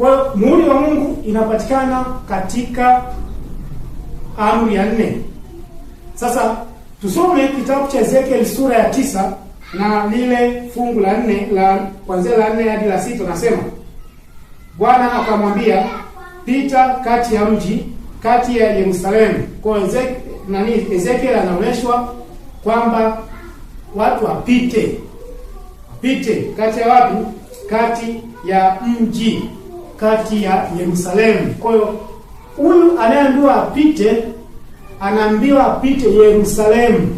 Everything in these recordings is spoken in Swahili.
Kwa hiyo muhuri wa Mungu inapatikana katika amri ya 4. Sasa tusome kitabu cha Ezekiel sura ya 9 na lile fungu la 4 la kuanzia la 4 hadi la 6. Nasema Bwana akamwambia, pita kati ya mji, kati ya Yerusalemu. Kwa Ezekiel anaonyeshwa kwamba watu wapite kati ya wapi? Kati ya mji, kati ya Yerusalemu. Kwa hiyo huyu anayeambiwa apite, anaambiwa apite Yerusalemu.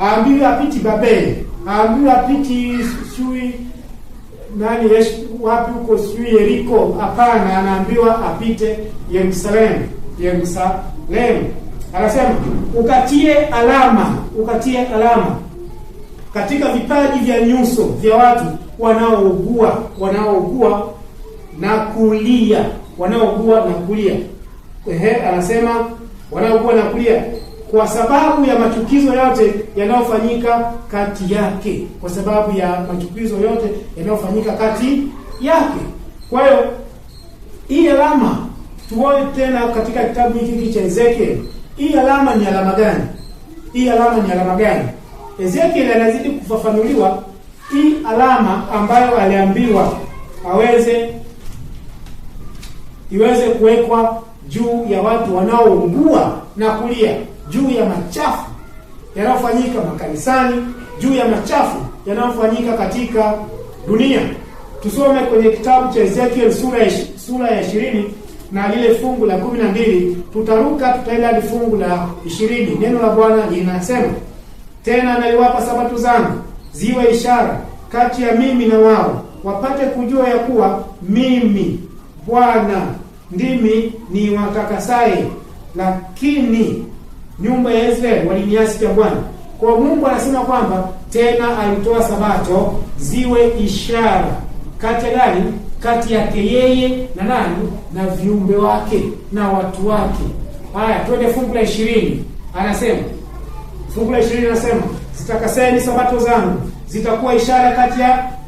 Aambiwa apiti Babeli, aambiwa apiti shui wapi huko, shui Yeriko. Hapana, anaambiwa apite Yerusalemu. Anasema ukatie alama katika vipaji vya nyuso vya watu wanaougua na kulia. Anasema wanaougua na kulia kwa sababu ya machukizo yote yanayofanyika kati yake. Kwa hiyo hii alama tuone tena katika kitabu hiki cha Ezekiel. Hii alama ni alama gani? Ezekiel anazidi kufafanuliwa hii alama ambayo aliambiwa iweze kuwekwa juu ya watu wanaoungua na kulia, juu ya machafu yanayofanyika makanisani, juu ya machafu yanayofanyika katika dunia. Tusome kwenye kitabu cha Ezekiel sura ya 20 na lile fungu la 12. Tutaenda hadi fungu la 20. Neno la Bwana linasema, tena naliwapa sabato zangu ziwe ishara kati ya mimi na wao, wapate kujua ya kuwa mimi Bwana ndimi ni watakasaye, lakini nyumba ya Israeli waliniasi Bwana. Kwa Mungu anasema kwamba tena alitoa sabato ziwe ishara kati ya gani? Kati yake yeye na nani? Na viumbe wake na watu wake. Haya, twende fungu la 20. Fungu la 20 anasema, zitakaseni sabato zangu, zitakuwa ishara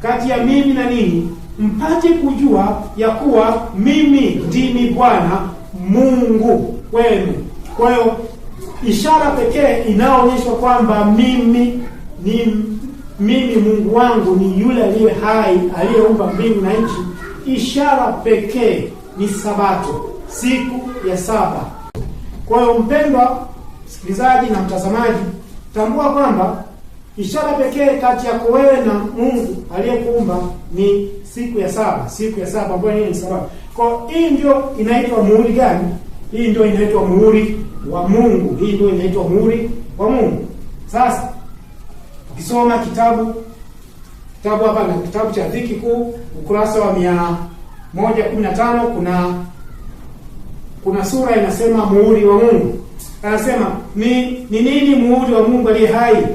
kati ya mimi na nini, mpate kujua ya kuwa mimi ndimi Bwana Mungu wenu. Kwa hiyo ishara pekee inaonyeshwa kwamba mimi Mungu wangu ni yule aliye hai, aliyeumba mbingu na nchi. Ishara pekee ni sabato, siku ya saba. Kwa hiyo mpendwa msikilizaji na mtazamaji, tambua kwamba ishara pekee kati yako wewe na Mungu aliyekuumba ni siku ya saba ambayo ni sabato. Kwa hii ndio inaitwa muhuri gani? Hii ndio inaitwa muhuri wa Mungu. Sasa ukisoma kitabu hapa na kitabu cha Dhiki Kuu, ukurasa wa 115, kuna sura inasema muhuri wa Mungu. Anasema ni nini muhuri wa Mungu aliye hai?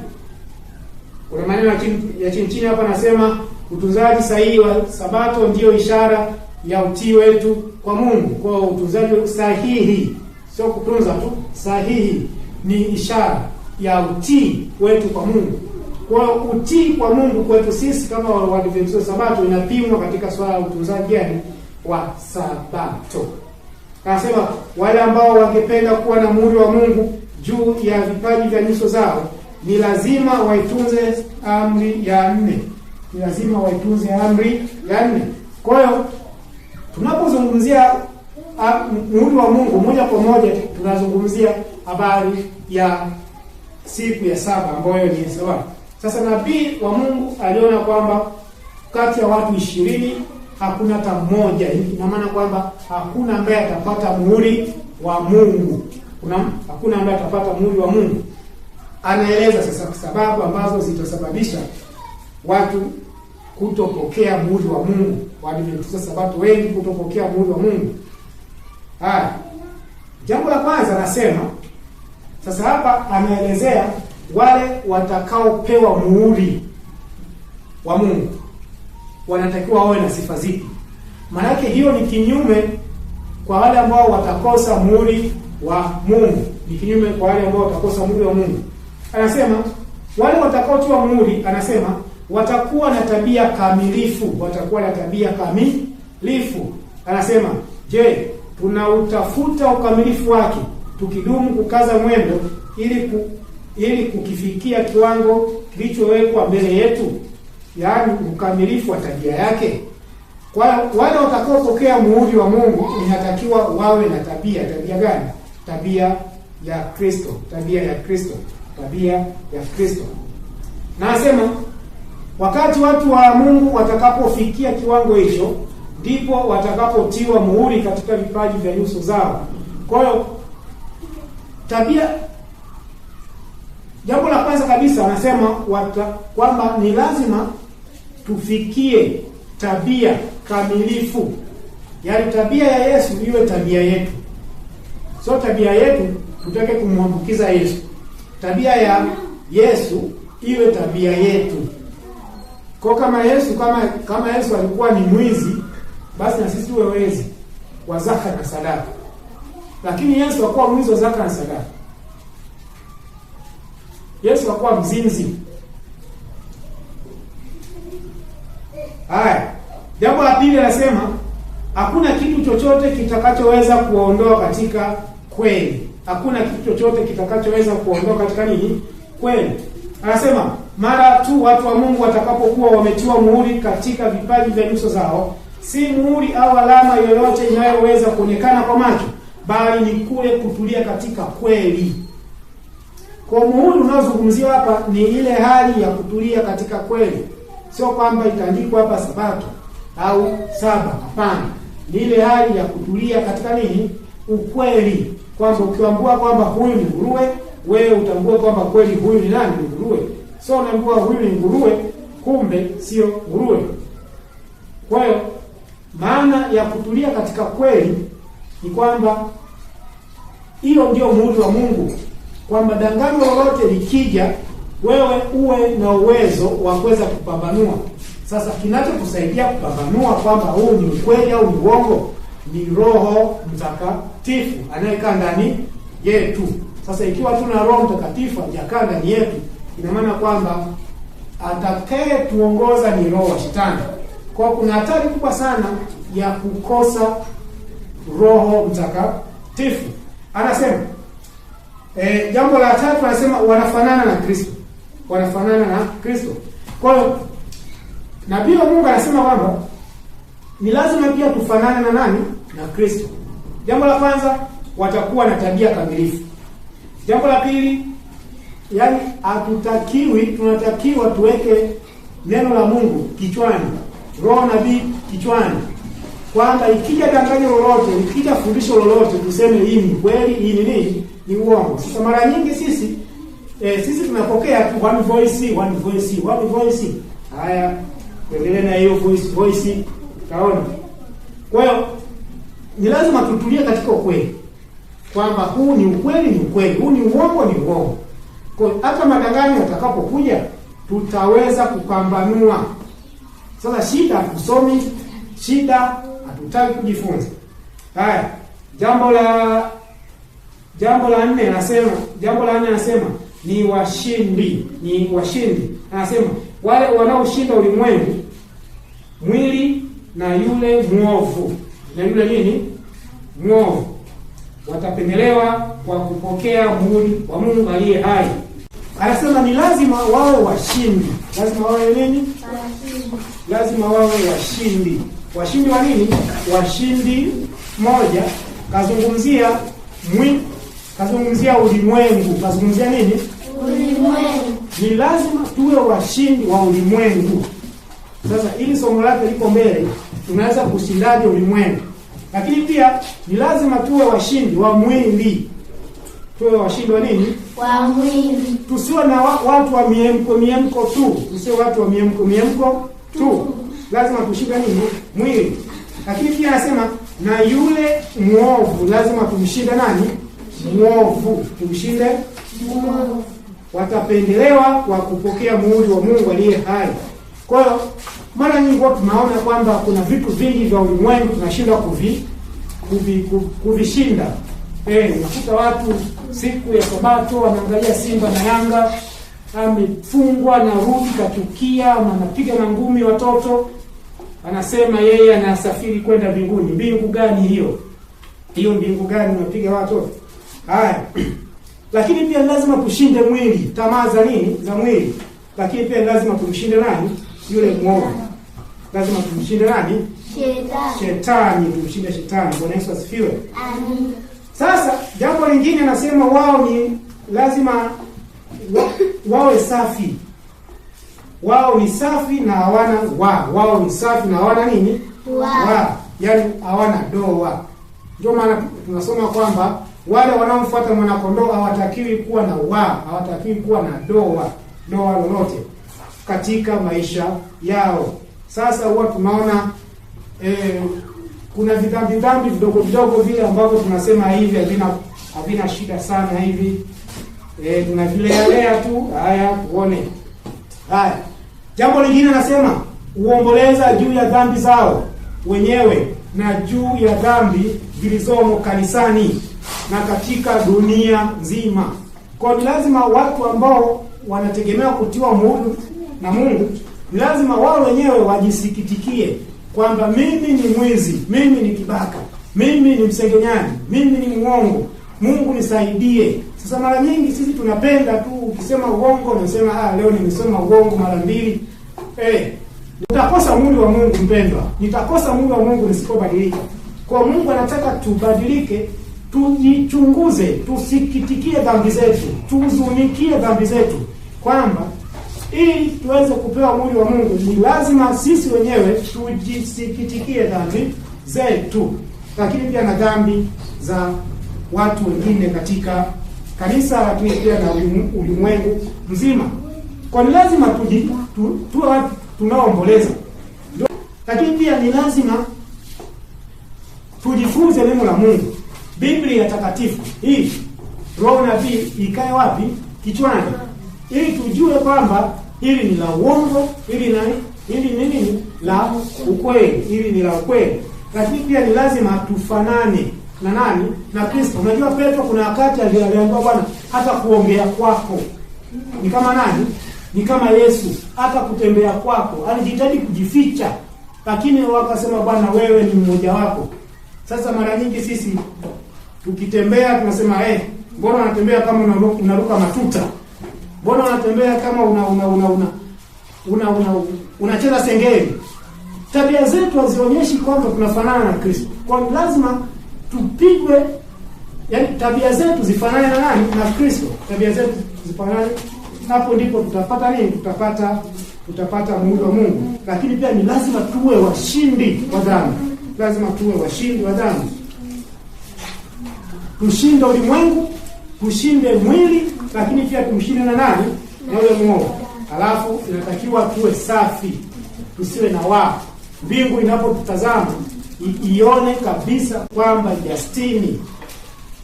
Kuna maneno ya chini hapa anasema utunzaji sahihi wa sabato ndio ishara ya utii wetu kwa Mungu. Kwa utunzaji sahihi, sio kutunza tu, sahihi ni ishara ya utii wetu kwa Mungu. Kwa utii kwa Mungu kwetu sisi kama Waadventista wa Sabato inapimwa katika swala la utunzaji wa sabato. Anasema wale ambao wangependa kuwa na muhuri wa Mungu juu ya vipaji vya nyuso zao ni lazima waitunze amri ya 4. Kwa hiyo tunapozungumzia muhuri wa Mungu, moja kwa moja tunazungumzia habari ya siku ya saba ambayo ni sabato. Sasa nabii wa Mungu aliona kwamba kati ya watu 20 hakuna hata mmoja. Ina maana kwamba hakuna ambaye atapata muhuri wa Mungu. Hakuna ambaye atapata muhuri wa Mungu. Anaeleza sasa sababu ambazo zitasababisha watu kutopokea muhuri wa Mungu. Waadventista Sabato wengi kutopokea muhuri wa Mungu. Haya. Jambo la kwanza anasema, sasa hapa anaelezea wale watakaopewa muhuri wa Mungu wanatakiwa wawe na sifa zipi. Maana hiyo ni kinyume kwa wale ambao watakosa muhuri wa Mungu. Ni kinyume kwa wale ambao watakosa muhuri wa Mungu. Anasema wale watakaotiwa muhuri, anasema watakuwa na tabia kamilifu, watakuwa na tabia kamilifu. Anasema, je, tunautafuta ukamilifu wake tukidumu kukaza mwendo ili kukifikia kiwango kilichowekwa mbele yetu, yaani ukamilifu wa tabia yake. Kwa wale watakaopokea muhuri wa Mungu inatakiwa wawe na tabia gani? Tabia ya Kristo, tabia ya Kristo, tabia ya Kristo. Na asema wakati watu wa Mungu watakapofikia kiwango hicho, ndipo watakapotiwa muhuri katika vipaji vya nyuso zao. Kwa hiyo tabia, jambo la kwanza kabisa anasema kwamba ni lazima tufikie tabia kamilifu. Yaani tabia ya Yesu iwe tabia yetu. So tabia yetu tutake kumwambukiza Yesu. Tabia ya Yesu iwe tabia yetu. Kwa kama Yesu alikuwa ni mwizi, basi na sisi tuwe wezi wa zaka na sadaka. Lakini Yesu hakuwa mwizi wa zaka na sadaka. Yesu hakuwa mzinzi. Haya, jambo la pili anasema hakuna kitu chochote kitakachoweza kuondoa katika kweli. Hakuna kitu chochote kitakachoweza kuondoa katika nini? Kweli. Anasema mara tu watu wa Mungu watakapokuwa wametiwa muhuri katika vipaji vya nyuso zao, si muhuri au alama yoyote inayoweza kuonekana kwa macho, bali ni kule kutulia katika kweli. Kwa muhuri unaozungumziwa hapa ni ile hali ya kutulia katika kweli. Sio kwamba itaandikwa hapa Sabato au Saba, hapana. Ni ile hali ya kutulia katika nini? Ukweli. Kwamba ukiambiwa kwamba huyu ni nguruwe, wewe utambue kwamba kweli huyu ni nani? Ni nguruwe. Sio unaambiwa huyu ni nguruwe, kumbe sio nguruwe. Kwa hiyo maana ya kutulia katika kweli ni kwamba hiyo ndio muhuri wa Mungu, kwamba dangano lolote likija, wewe uwe na uwezo wa kuweza kupambanua. Sasa kinachokusaidia kupambanua kwamba huu ni ukweli au ni uongo ni Roho Mtakatifu anayekaa ndani yetu. Sasa ikiwa tuna Roho Mtakatifu hajakaa ndani yetu, ina maana kwamba atakaye tuongoza ni roho wa Shetani. Kwa kuna hatari kubwa sana ya kukosa Roho Mtakatifu. Anasema jambo la tatu anasema wanafanana na Kristo. Wanafanana na Kristo. Kwa hiyo nabii wa Mungu anasema kwamba ni lazima pia tufanane na nani? Na Kristo. Jambo la kwanza, watakuwa na tabia kamilifu. Jambo la pili, yani tunatakiwa tuweke neno la Mungu kichwani, roho nabii kichwani, kwamba ikija danganyo lolote, ikija fundisho lolote, tuseme hii ni kweli, hii ni nini? Ni uongo. Sasa mara nyingi sisi tunapokea tu one voice. Haya, endelee na hiyo voice taona. Kwa hiyo ni lazima tutulie katika ukweli, kwamba huu ni ukweli, huu ni uongo, ni uongo. Kwa hata madanganyo yatakapokuja tutaweza kupambanua. Sasa shida hatusomi, shida hatutaki kujifunza. Haya, jambo la nne anasema ni washindi. Anasema wale wanaoshinda ulimwengu, mwili na yule mwovu. Na yule nini? Mwovu. Watapendelewa kwa kupokea muhuri wa Mungu aliye hai. Anasema ni lazima wawe washindi. Lazima wawe nini? Lazima wawe washindi. Washindi wa nini? Washindi moja, kazungumzia ulimwengu. Kazungumzia nini? Ulimwengu. Ni lazima tuwe washindi wa ulimwengu. Sasa ili somo lake liko mbele, tunaweza kushindaje ulimwengu? Lakini pia ni lazima tuwe washindi wa mwili. Tuwe washindi wa nini? Wa mwili. Tusiwe na watu wa miemko tu. Tusiwe watu wa miemko tu. Lazima tushinde nini? Mwili. Lakini pia anasema na yule mwovu, lazima tumshinde nani? Mwovu. Tumshinde mwovu. Watapendelewa kwa kupokea muhuri wa Mungu aliye hai. Kwa hiyo mara nyingi tunaona kwamba kuna vitu vingi vya ulimwengu tunashindwa kuvishinda. Unakuta watu siku ya Sabato wanaangalia Simba na Yanga, amefungwa na rudi kachukia, anapiga na ngumi watoto, anasema yeye anasafiri kwenda mbinguni. Mbingu gani hiyo? Hiyo mbingu gani unapiga watoto? Haya. Lakini pia lazima tushinde mwili, tamaa za nini? Za mwili. Lakini pia lazima tumshinde nani? Yule mwovu. Lazima tumshinde nani? Shetani, tumshinde shetani. Bwana Yesu asifiwe. Amen. Sasa jambo lingine anasema wao ni lazima wawe safi. Wao ni safi na hawana wao ni safi na hawana nini? Yaani hawana doa. Ndio maana tunasoma kwamba wale wanaomfuata mwanakondoo hawatakiwi kuwa na hawatakiwi kuwa na doa lolote katika maisha yao. Sasa huwa tunaona kuna vidhambi vidogo vile ambavyo tunasema hivi havina shida sana hivi. Tunavilea tu. Haya, tuone. Haya. Jambo lingine nasema uomboleza juu ya dhambi zao wenyewe na juu ya dhambi zilizomo kanisani na katika dunia nzima. Kwa ni lazima watu ambao wanategemea kutiwa muhuri na Mungu, ni lazima wao wenyewe wajisikitikie kwamba mimi ni mwizi, mimi ni kibaka, mimi ni msengenyaji, mimi ni muongo. Mungu nisaidie. Sasa mara nyingi sisi tunapenda tu ukisema uongo unasema leo nimesema uongo mara 2. Nitakosa mwili wa Mungu mpendwa. Nitakosa mwili wa Mungu nisipobadilika. Kwa Mungu anataka tubadilike, tujichunguze, tusikitikie dhambi zetu, tuzunikie dhambi zetu, kwamba ili tuweze kupewa mwili wa Mungu ni lazima sisi wenyewe tujisikitikie dhambi zetu, lakini pia na dhambi za watu wengine katika kanisa, lakini pia na ulimwengu mzima. Kwa ni lazima tuwe tunaomboleza. Lakini pia ni lazima tujifunze neno la Mungu. Biblia takatifu hii roho nabii ikae wapi? Kichwani. Ili tujue kwamba hili ni la uongo, hili ni nini? La ukweli, hili ni la ukweli. Lakini pia ni lazima tufanane na nani? Na Kristo. Unajua Petro kuna wakati aliambiwa Bwana, hata kuongea kwako ni kama nani? Ni kama Yesu. Hata kutembea kwako alijitahidi kujificha, lakini wakasema Bwana, wewe ni mmoja wako. Sasa mara nyingi sisi tukitembea tunasema mbona unatembea kama unaruka matuta? Mbona unatembea kama unacheza sengeli? Tabia zetu hazionyeshi kwamba tunafanana na Kristo. Kwa hiyo lazima tupigwe, yaani tabia zetu zifanane na nani? Na Kristo. Tabia zetu zifanane, hapo ndipo tutapata nini? Tutapata mwili wa Mungu. Lakini pia ni lazima tuwe washindi wa dhambi. Lazima tuwe washindi wa dhambi. Tushinde ulimwengu, tushinde mwili, lakini pia tumshinde na nani? Na yule mwovu. Alafu inatakiwa tuwe safi, tusiwe na mbingu inapotutazama ione kabisa kwamba Justini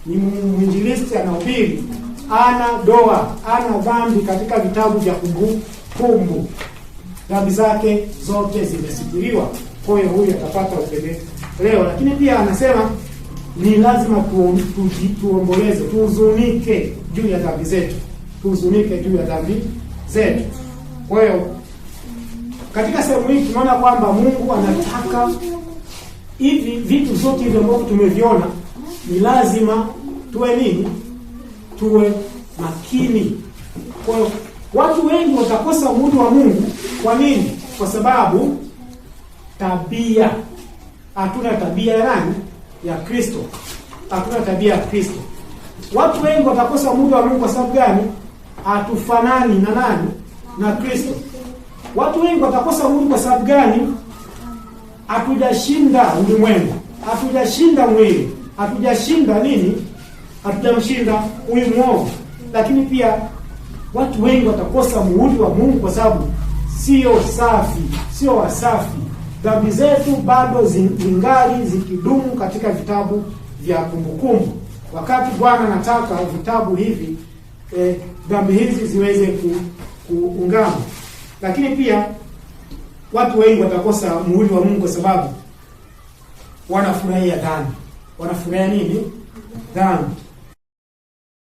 ni mwinjilisti anahubiri, ana doa, ana dhambi katika vitabu vya kumbukumbu. Dhambi zake zote zimesitiriwa. Kwa hiyo huyu atapata upendeleo. Lakini pia anasema ni lazima tuomboleze, tuhuzunike juu ya dhambi zetu. Tuhuzunike juu ya dhambi zetu. Kwa hiyo katika sehemu hii tunaona kwamba Mungu anataka hivi vitu vyote hivyo ambavyo tumeviona ni lazima tuwe nini? Tuwe makini. Kwa hiyo watu wengi watakosa mwili wa Mungu. Kwa nini? Kwa sababu hatuna tabia ya nani? Ya Kristo. Hatuna tabia ya Kristo. Watu wengi watakosa mwili wa Mungu kwa sababu gani? Hatufanani na nani? Na Kristo. Watu wengi watakosa mwili kwa sababu gani? Hatujashinda ulimwengu, hatujashinda mwili, hatujashinda nini? Hatujamshinda huyu mwovu. Lakini pia watu wengi watakosa mwili wa Mungu kwa sababu sio safi, sio wasafi. Dhambi zetu bado zingali zikidumu katika vitabu vya kumbukumbu. Wakati Bwana anataka vitabu hivi dhambi hizi ziweze kuungana. Lakini pia watu wengi watakosa mwili wa Mungu kwa sababu wanafurahia dhambi. Wanafurahia nini? Dhambi.